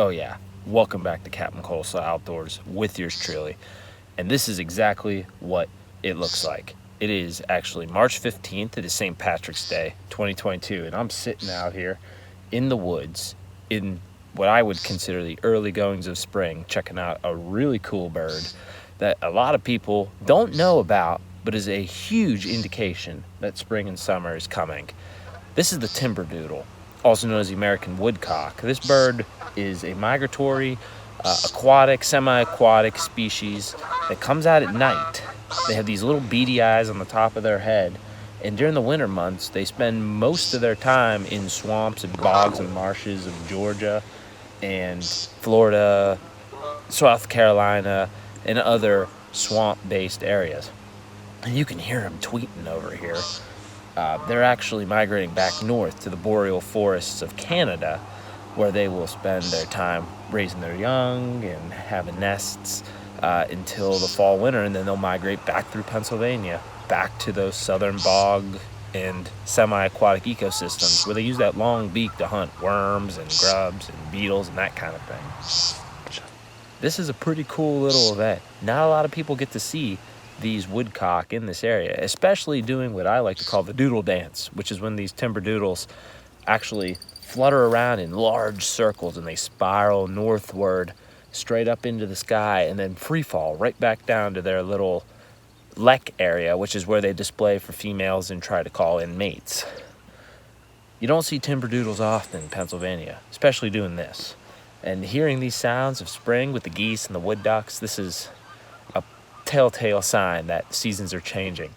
Oh yeah, welcome back to Captain Coleslaw Outdoors with yours truly. And this is exactly what it looks like. It is actually March 15th. It is St. Patrick's Day, 2022. And I'm sitting out here in the woods in what I would consider the early goings of spring, checking out a really cool bird that a lot of people don't know about, but is a huge indication that spring and summer is coming. This is the Timberdoodle, also known as the American woodcock. This bird is a migratory, aquatic, semi-aquatic species that comes out at night. They have these little beady eyes on the top of their head, and during the winter months, they spend most of their time in swamps and bogs and marshes of Georgia and Florida, South Carolina, and other swamp-based areas. And you can hear them tweeting over here. They're actually migrating back north to the boreal forests of Canada, where they will spend their time raising their young and having nests until the fall winter, and then they'll migrate back through Pennsylvania, back to those southern bog and semi-aquatic ecosystems where they use that long beak to hunt worms and grubs and beetles and that kind of thing. This is a pretty cool little event. Not a lot of people get to see these woodcock in this area, especially doing what I like to call the doodle dance, which is when these timberdoodles actually flutter around in large circles and they spiral northward straight up into the sky and then free fall right back down to their little lek area, which is where they display for females and try to call in mates. You don't see timberdoodles often in Pennsylvania, especially doing this. And hearing these sounds of spring with the geese and the wood ducks, this is a telltale sign that seasons are changing.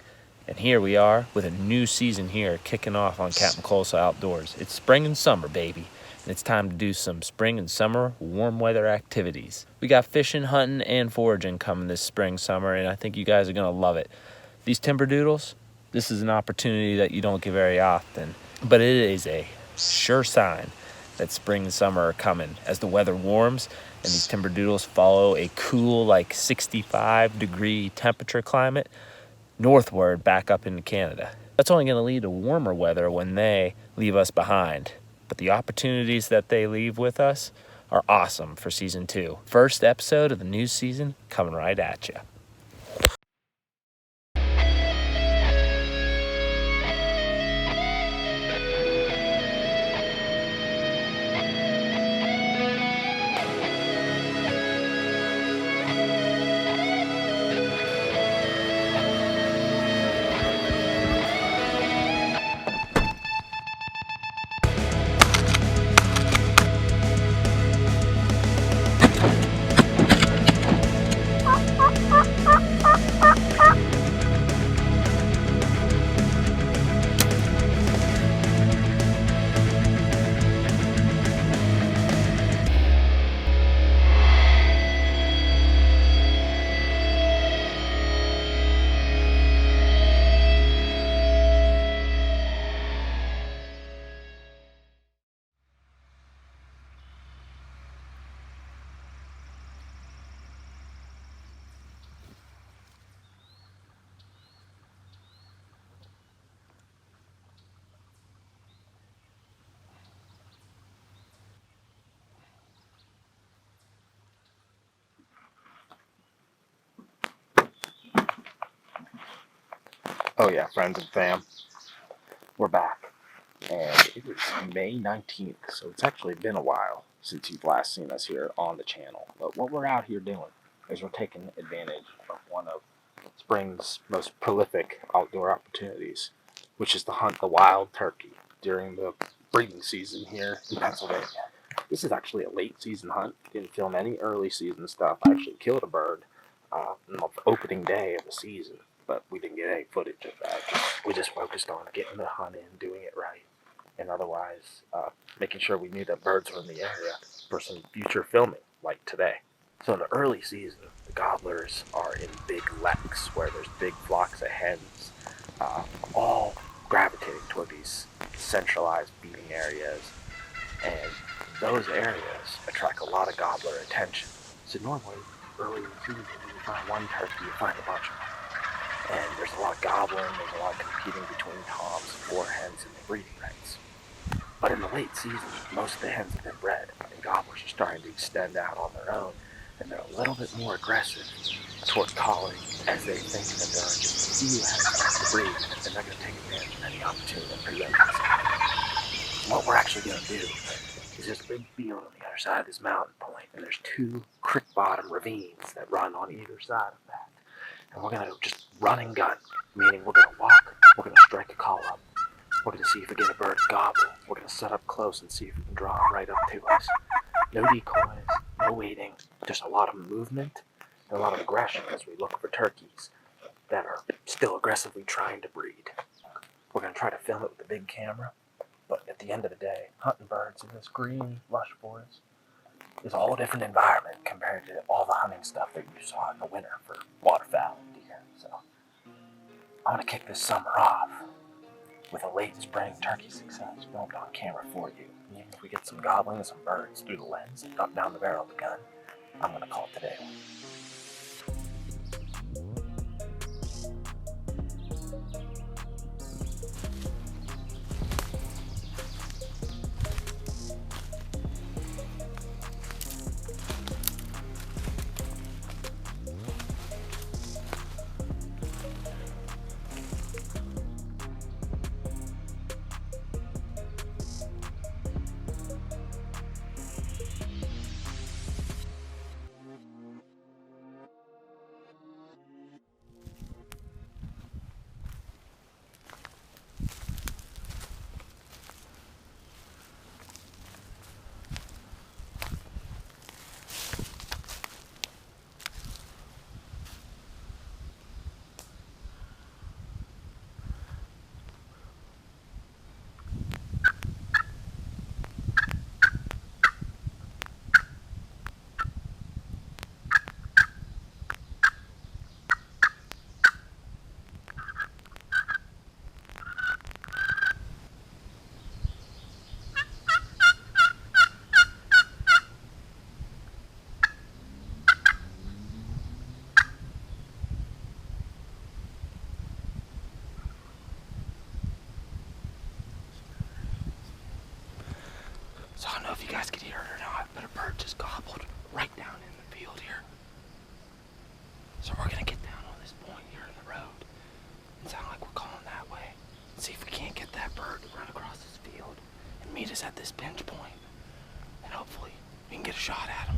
And here we are with a new season here kicking off on Captain Coleslaw Outdoors. It's spring and summer, baby. And it's time to do some spring and summer warm weather activities. We got fishing, hunting, and foraging coming this spring, summer, and I think you guys are gonna love it. These timberdoodles, this is an opportunity that you don't get very often, but it is a sure sign that spring and summer are coming as the weather warms and these timberdoodles follow a cool, like 65-degree temperature climate northward back up into Canada. That's only going to lead to warmer weather when they leave us behind. But the opportunities that they leave with us are awesome for season 2. First episode of the new season coming right at you. Oh yeah, friends and fam, we're back. And it is May 19th, so it's actually been a while since you've last seen us here on the channel. But what we're out here doing is we're taking advantage of one of spring's most prolific outdoor opportunities, which is to hunt the wild turkey during the breeding season here in Pennsylvania. This is actually a late season hunt. Didn't film any early season stuff. I actually killed a bird on the opening day of the season, but we didn't get any footage of that. We just focused on getting the hunt in, doing it right, and otherwise making sure we knew that birds were in the area for some future filming, like today. So in the early season, the gobblers are in big leks where there's big flocks of hens, all gravitating toward these centralized feeding areas, and those areas attract a lot of gobbler attention. So normally, early in the season, when you find one turkey, you find a bunch of them. And there's a lot of gobbling, there's a lot of competing between toms, four hens, and the breeding rights. But in the late season, most of the hens have been bred, and gobblers are starting to extend out on their own, and they're a little bit more aggressive toward calling as they think that there are just a few hens left to breed, and they're going to take advantage of any opportunity that presents itself. What we're actually going to do is there's a big field on the other side of this mountain point, and there's 2 creek bottom ravines that run on either side of that. And we're going to just run and gun, meaning we're going to walk, we're going to strike a call up, we're going to see if we get a bird to gobble, we're going to set up close and see if we can draw them right up to us. No decoys, no waiting, just a lot of movement and a lot of aggression as we look for turkeys that are still aggressively trying to breed. We're going to try to film it with a big camera, but at the end of the day, hunting birds in this green, lush forest is a whole different environment compared to all the hunting stuff that you saw in the winter for waterfowl and deer. So I'm going to kick this summer off with a late spring turkey success filmed on camera for you. Even if we get some gobbling of some birds through the lens and up down the barrel of the gun, I'm going to call it today. So I don't know if you guys could hear it or not, but a bird just gobbled right down in the field here. So we're going to get down on this point here in the road and sound like we're calling that way. And see if we can't get that bird to run across this field and meet us at this pinch point. And hopefully we can get a shot at him.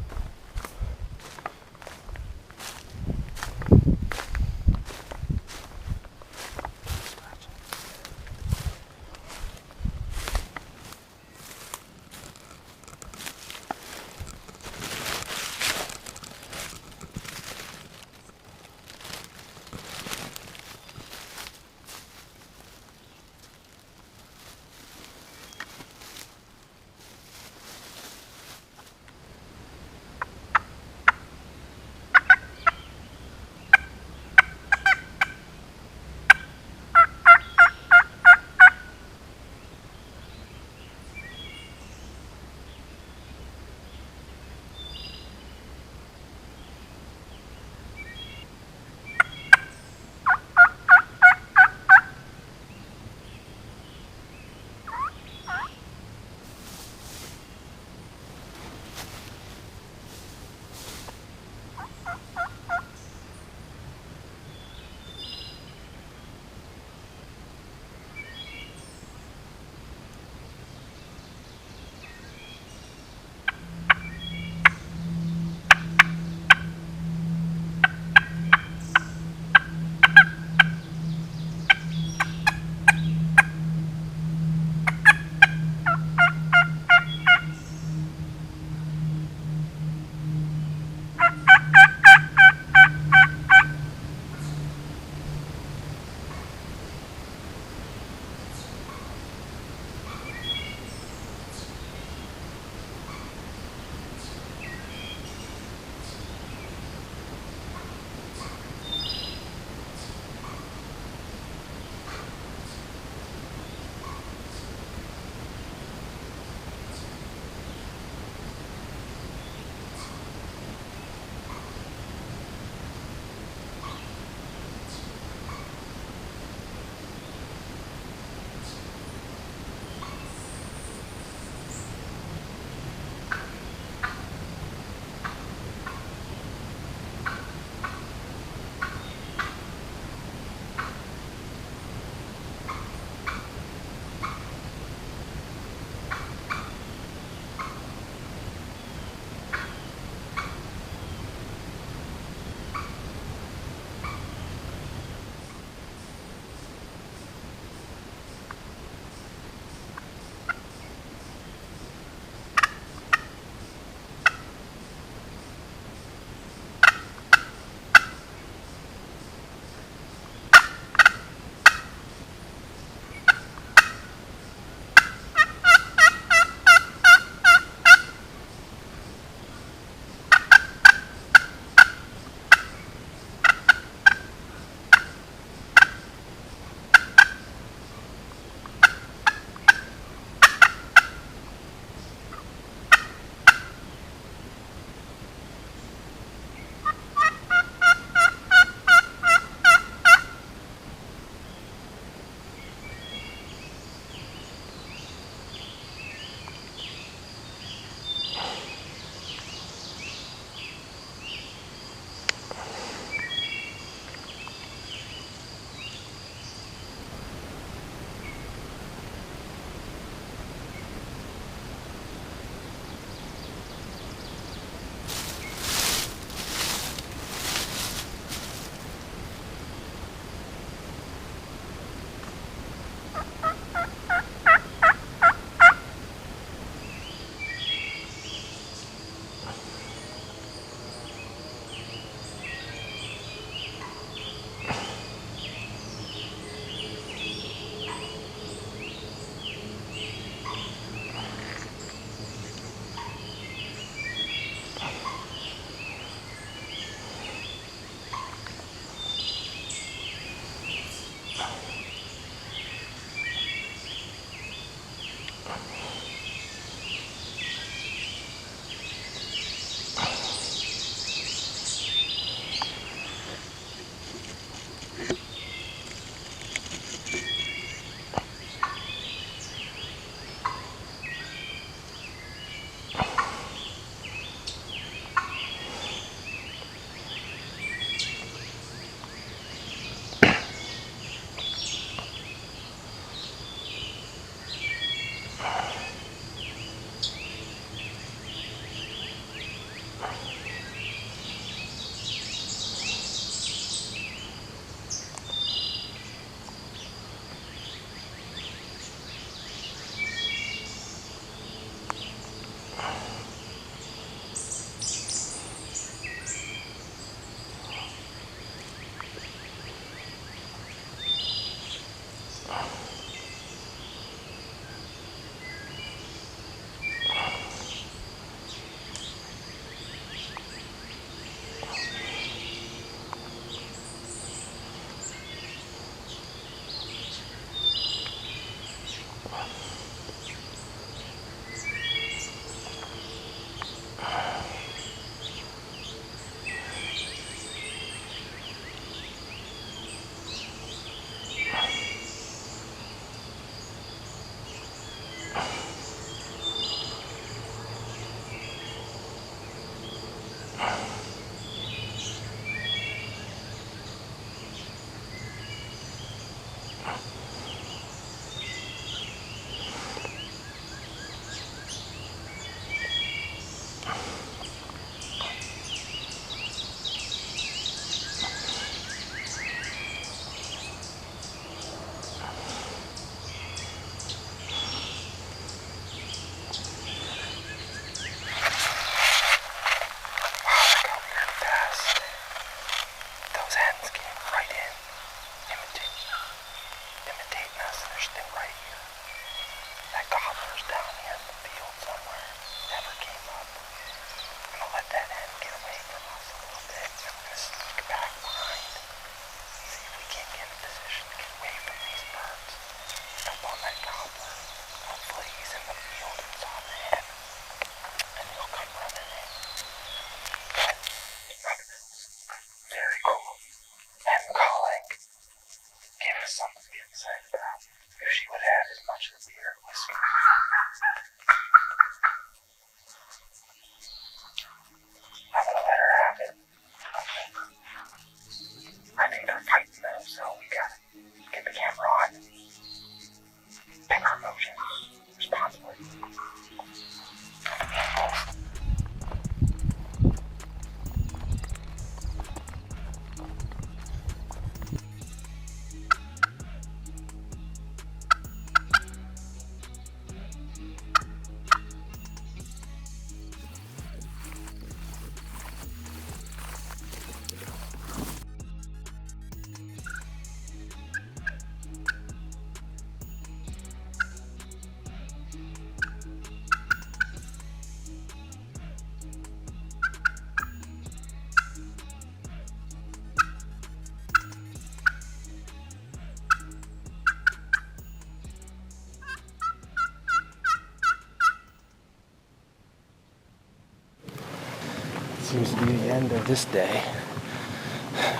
seems to be the end of this day.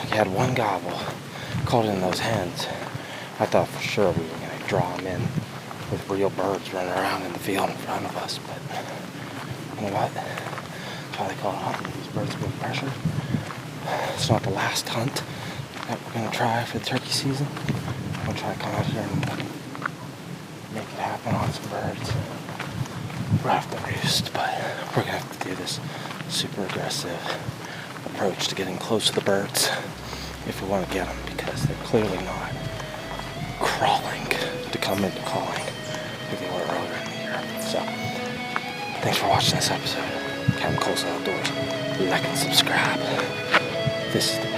We had one gobble, called in those hens. I thought for sure we were going to draw them in with real birds running around in the field in front of us, but you know what? That's why they call it hunting. These birds have been pressured. It's not the last hunt that we're going to try for the turkey season. I'm going to try to come out here and make it happen on some birds. We're going to have to roost, but we're going to have to do this super aggressive approach to getting close to the birds if we want to get them, because they're clearly not crawling to come into calling like they were earlier in the year. So, thanks for watching this episode. Captain Coleslaw Outdoors. Like and subscribe. This is the